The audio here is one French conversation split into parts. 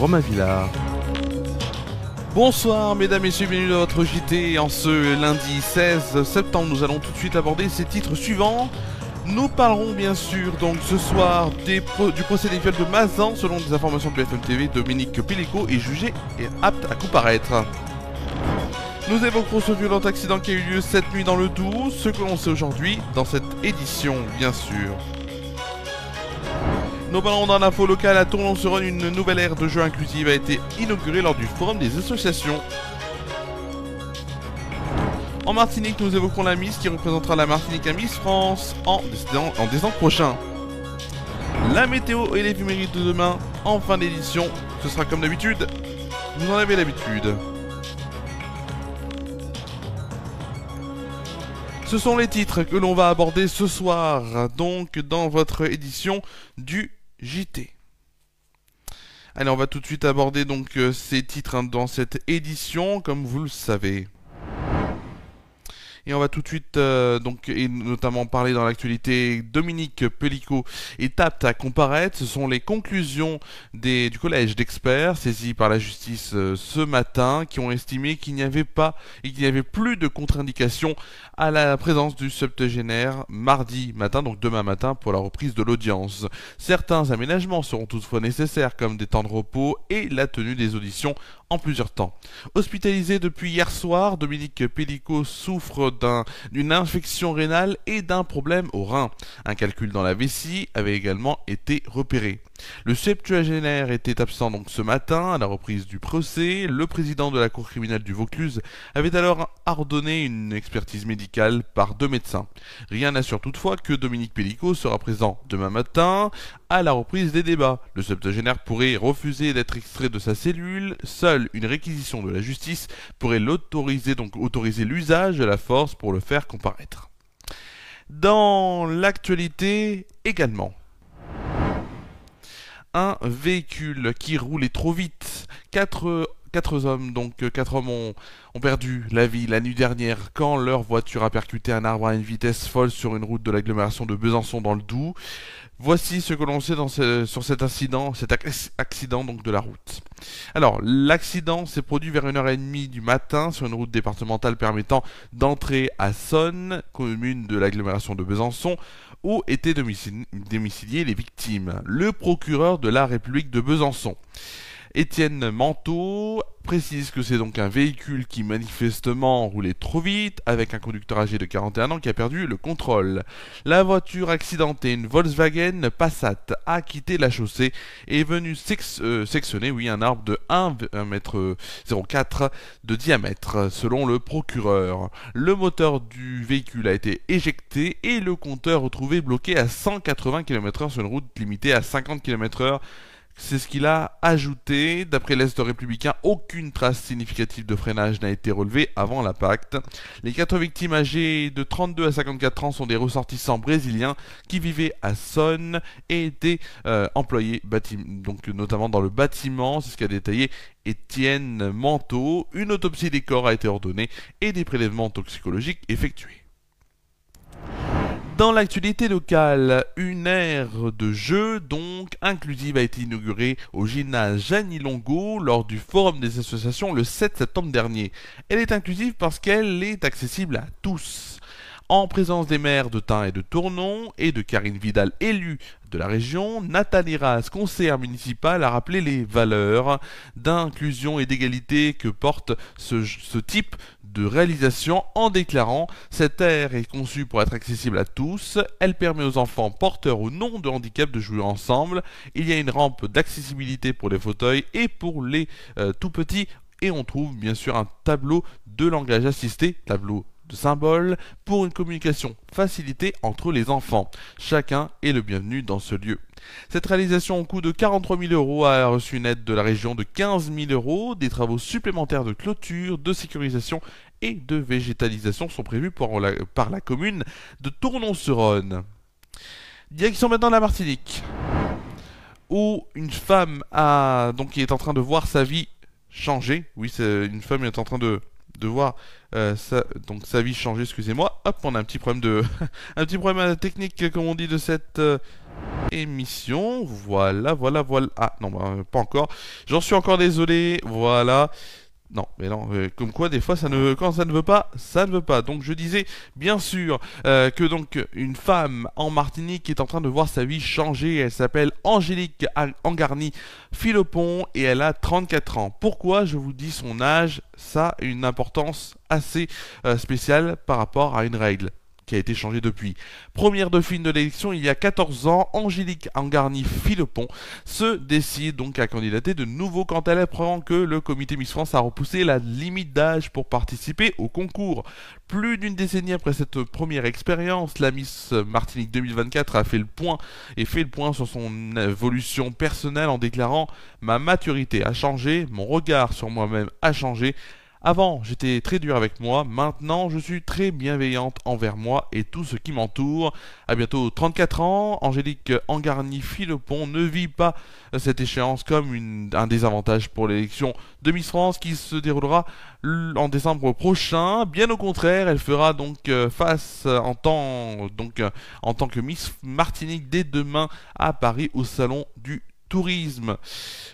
Romain Villard. Bonsoir mesdames et messieurs, bienvenue dans votre JT. En ce lundi 16 septembre, nous allons tout de suite aborder ces titres suivants. Nous parlerons bien sûr donc ce soir du procès des viols de Mazan. Selon des informations de BFM TV, Dominique Pellico est jugé et apte à comparaître. Nous évoquerons ce violent accident qui a eu lieu cette nuit dans le Doubs, ce que l'on sait aujourd'hui dans cette édition bien sûr. Nous parlons dans l'info locale à Tournon-sur-Rhône, une nouvelle ère de jeu inclusive a été inaugurée lors du forum des associations. En Martinique, nous évoquerons la Miss qui représentera la Martinique à Miss France en décembre prochain. La météo et l'éphéméride de demain en fin d'édition, ce sera comme d'habitude. Vous en avez l'habitude. Ce sont les titres que l'on va aborder ce soir, donc dans votre édition du JT. Allez, on va tout de suite aborder donc ces titres dans cette édition, comme vous le savez. Et on va tout de suite, et notamment parler dans l'actualité, Dominique Pellico est apte à comparaître. Ce sont les conclusions du collège d'experts saisis par la justice ce matin qui ont estimé qu'il n'y avait pas et qu'il n'y avait plus de contre-indication à la présence du septuagénaire mardi matin, donc demain matin, pour la reprise de l'audience. Certains aménagements seront toutefois nécessaires, comme des temps de repos et la tenue des auditions en plusieurs temps. Hospitalisé depuis hier soir, Dominique Pellico souffre d'une infection rénale et d'un problème au rein. Un calcul dans la vessie avait également été repéré. Le septuagénaire était absent donc ce matin à la reprise du procès. Le président de la cour criminelle du Vaucluse avait alors ordonné une expertise médicale par 2 médecins. Rien n'assure toutefois que Dominique Pellico sera présent demain matin à la reprise des débats. Le septuagénaire pourrait refuser d'être extrait de sa cellule. Seule une réquisition de la justice pourrait autoriser l'usage de la force pour le faire comparaître. Dans l'actualité également, un véhicule qui roulait trop vite. Quatre hommes ont perdu la vie la nuit dernière quand leur voiture a percuté un arbre à une vitesse folle sur une route de l'agglomération de Besançon dans le Doubs. Voici ce que l'on sait sur cet accident donc de la route. Alors, l'accident s'est produit vers 1h30 du matin sur une route départementale permettant d'entrer à Sonne, commune de l'agglomération de Besançon, où étaient domiciliées les victimes. Le procureur de la République de Besançon, Étienne Manteau, précise que c'est donc un véhicule qui manifestement roulait trop vite avec un conducteur âgé de 41 ans qui a perdu le contrôle. La voiture accidentée, une Volkswagen Passat, a quitté la chaussée et est venue sectionner un arbre de 1,04 m de diamètre, selon le procureur. Le moteur du véhicule a été éjecté et le compteur retrouvé bloqué à 180 km/h sur une route limitée à 50 km/h. C'est ce qu'il a ajouté. D'après l'Est républicain, aucune trace significative de freinage n'a été relevée avant l'impact. Les 4 victimes âgées de 32 à 54 ans sont des ressortissants brésiliens qui vivaient à Sonne et étaient employés donc notamment dans le bâtiment. C'est ce qu'a détaillé Étienne Manteau. Une autopsie des corps a été ordonnée et des prélèvements toxicologiques effectués. Dans l'actualité locale, une aire de jeu donc inclusive a été inaugurée au gymnase Jeannie Longo lors du forum des associations le 7 septembre dernier. Elle est inclusive parce qu'elle est accessible à tous. En présence des maires de Tain et de Tournon et de Karine Vidal, élue de la région, Nathalie Raz, conseillère municipale, a rappelé les valeurs d'inclusion et d'égalité que porte ce type de réalisation en déclarant « Cette aire est conçue pour être accessible à tous, elle permet aux enfants porteurs ou non de handicap de jouer ensemble, il y a une rampe d'accessibilité pour les fauteuils et pour les tout petits et on trouve bien sûr un tableau de langage assisté, tableau de symboles pour une communication facilitée entre les enfants. Chacun est le bienvenu dans ce lieu. Cette réalisation au coût de 43 000 € a reçu une aide de la région de 15 000 €. Des travaux supplémentaires de clôture, de sécurisation et de végétalisation sont prévus par la commune de Tournon-sur-Rhône. Direction maintenant la Martinique, où une femme qui est en train de voir sa vie changer. Oui, une femme est en train de voir sa vie changer, excusez-moi. Hop, on a un petit problème un petit problème technique, comme on dit, de cette émission. Voilà. Ah non, pas encore. J'en suis encore désolé. Voilà. Non, mais non, comme quoi des fois quand ça ne veut pas, ça ne veut pas. Donc je disais bien sûr que donc une femme en Martinique est en train de voir sa vie changer. Elle s'appelle Angélique Angarny Philopon et elle a 34 ans. Pourquoi je vous dis son âge? Ça a une importance assez spéciale par rapport à une règle qui a été changée depuis. Première dauphine de l'élection, il y a 14 ans, Angélique Angarny Philopon se décide donc à candidater de nouveau quand elle apprend que le comité Miss France a repoussé la limite d'âge pour participer au concours. Plus d'une décennie après cette première expérience, la Miss Martinique 2024 a fait le point sur son évolution personnelle en déclarant « Ma maturité a changé, mon regard sur moi-même a changé ». Avant, j'étais très dur avec moi, maintenant je suis très bienveillante envers moi et tout ce qui m'entoure. À bientôt 34 ans, Angélique Angarny Philopon ne vit pas cette échéance comme un désavantage pour l'élection de Miss France qui se déroulera en décembre prochain. Bien au contraire, elle fera donc face en tant que Miss Martinique dès demain à Paris au salon du tourisme.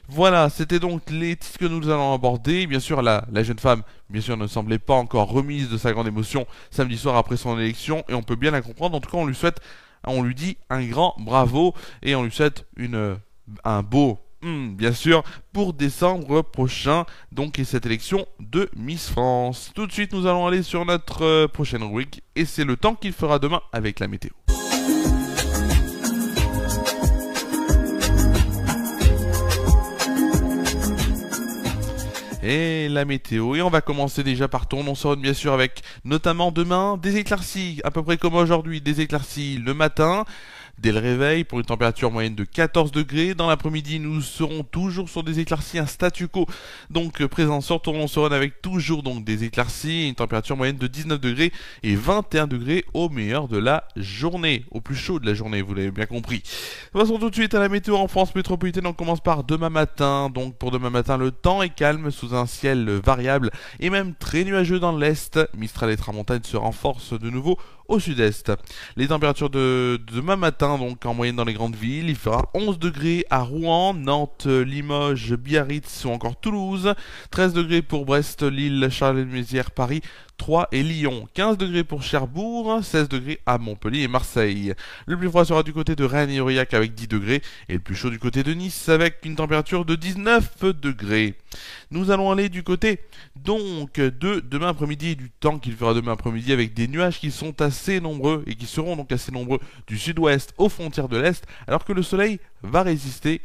Voilà, c'était donc les titres que nous allons aborder. Bien sûr, la jeune femme, bien sûr, ne semblait pas encore remise de sa grande émotion samedi soir après son élection, et on peut bien la comprendre. En tout cas, on lui dit un grand bravo, et on lui souhaite un beau, bien sûr, pour décembre prochain, donc, et cette élection de Miss France. Tout de suite, nous allons aller sur notre prochaine rubrique, et c'est le temps qu'il fera demain avec la météo. Et la météo, et on va commencer déjà par Tournon-Saône bien sûr avec notamment demain des éclaircies, à peu près comme aujourd'hui, des éclaircies le matin, dès le réveil pour une température moyenne de 14 degrés. Dans l'après-midi, nous serons toujours sur des éclaircies, un statu quo donc présent sur Tournon-Saône avec toujours donc des éclaircies, une température moyenne de 19 degrés et 21 degrés au meilleur de la journée, au plus chaud de la journée, vous l'avez bien compris. Passons tout de suite à la météo en France métropolitaine. On commence par demain matin. Donc pour demain matin, le temps est calme sous un ciel variable et même très nuageux dans l'est. Mistral et tramontane se renforcent de nouveau au sud-est. Les températures de demain matin, donc en moyenne dans les grandes villes, il fera 11 degrés à Rouen, Nantes, Limoges, Biarritz ou encore Toulouse, 13 degrés pour Brest, Lille, Charleville-Mézières, Paris, 3 et Lyon, 15 degrés pour Cherbourg, 16 degrés à Montpellier et Marseille. Le plus froid sera du côté de Rennes et Aurillac avec 10 degrés et le plus chaud du côté de Nice avec une température de 19 degrés. Nous allons aller du côté donc de demain après-midi, du temps qu'il fera demain après-midi avec des nuages qui sont assez nombreux et qui seront donc assez nombreux du sud-ouest aux frontières de l'est, alors que le soleil va résister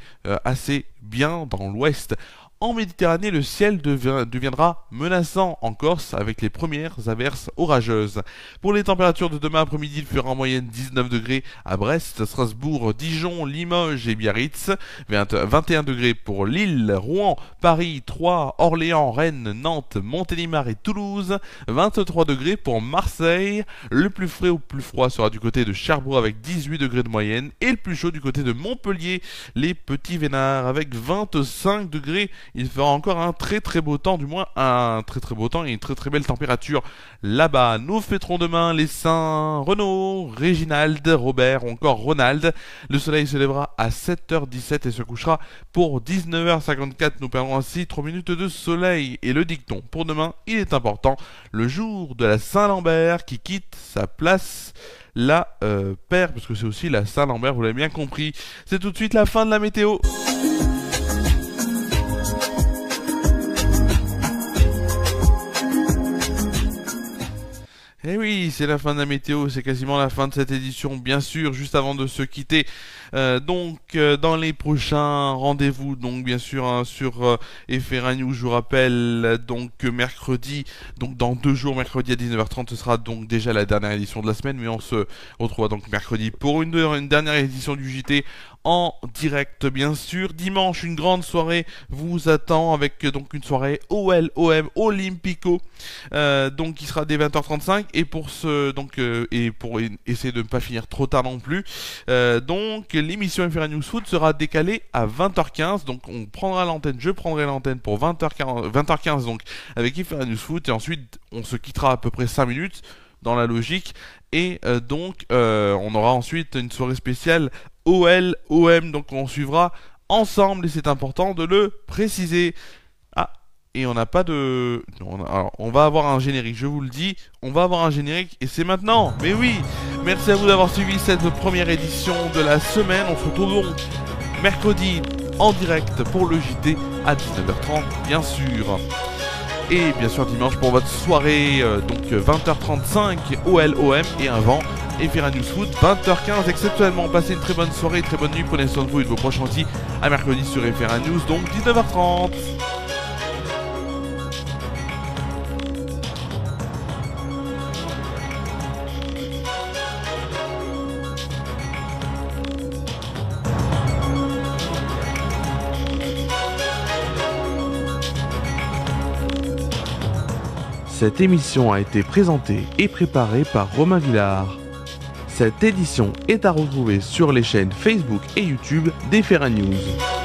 assez bien dans l'ouest. En Méditerranée, le ciel deviendra menaçant en Corse avec les premières averses orageuses. Pour les températures de demain après-midi, il fera en moyenne 19 degrés à Brest, Strasbourg, Dijon, Limoges et Biarritz, 21 degrés pour Lille, Rouen, Paris, Troyes, Orléans, Rennes, Nantes, Montélimar et Toulouse, 23 degrés pour Marseille. Le plus frais ou plus froid sera du côté de Cherbourg avec 18 degrés de moyenne et le plus chaud du côté de Montpellier, les Petits Vénards avec 25 degrés. Il fera encore un très très beau temps, du moins un très très beau temps et une très très belle température là-bas. Nous fêterons demain les Saints Renaud, Réginald, Robert ou encore Ronald. Le soleil se lèvera à 7h17 et se couchera pour 19h54. Nous perdrons ainsi 3 minutes de soleil. Et le dicton pour demain, il est important. Le jour de la Saint-Lambert qui quitte sa place la perd, parce que c'est aussi la Saint-Lambert, vous l'avez bien compris. C'est tout de suite la fin de la météo. Eh oui, c'est la fin de la météo, c'est quasiment la fin de cette édition, bien sûr, juste avant de se quitter. Dans les prochains rendez-vous, donc bien sûr sur FR News, je vous rappelle donc mercredi, donc dans 2 jours, mercredi à 19h30, ce sera donc déjà la dernière édition de la semaine, mais on se retrouvera donc mercredi pour une dernière édition du JT en direct, bien sûr. Dimanche, une grande soirée vous attend avec donc une soirée OL-OM Olympico, donc qui sera dès 20h35 et pour essayer de ne pas finir trop tard non plus, donc l'émission FR News Foot sera décalée à 20h15, donc on prendra l'antenne, je prendrai l'antenne pour 20h15 donc avec FR News Foot, et ensuite on se quittera à peu près 5 minutes dans la logique, et on aura ensuite une soirée spéciale OL-OM, donc on suivra ensemble et c'est important de le préciser. Ah, et on n'a pas de... Non, alors, on va avoir un générique, je vous le dis, on va avoir un générique et c'est maintenant. Mais oui, merci à vous d'avoir suivi cette première édition de la semaine. On se retrouve donc mercredi en direct pour le JT à 19h30 bien sûr. Et bien sûr dimanche pour votre soirée, donc 20h35 OL-OM et avant Efera News Foot 20h15 exceptionnellement. Passez une très bonne soirée, très bonne nuit, prenez soin de vous et de vos proches gentils. À mercredi sur Efera News, donc 19h30. Cette émission a été présentée et préparée par Romain Villard. Cette édition est à retrouver sur les chaînes Facebook et YouTube d'Efera News.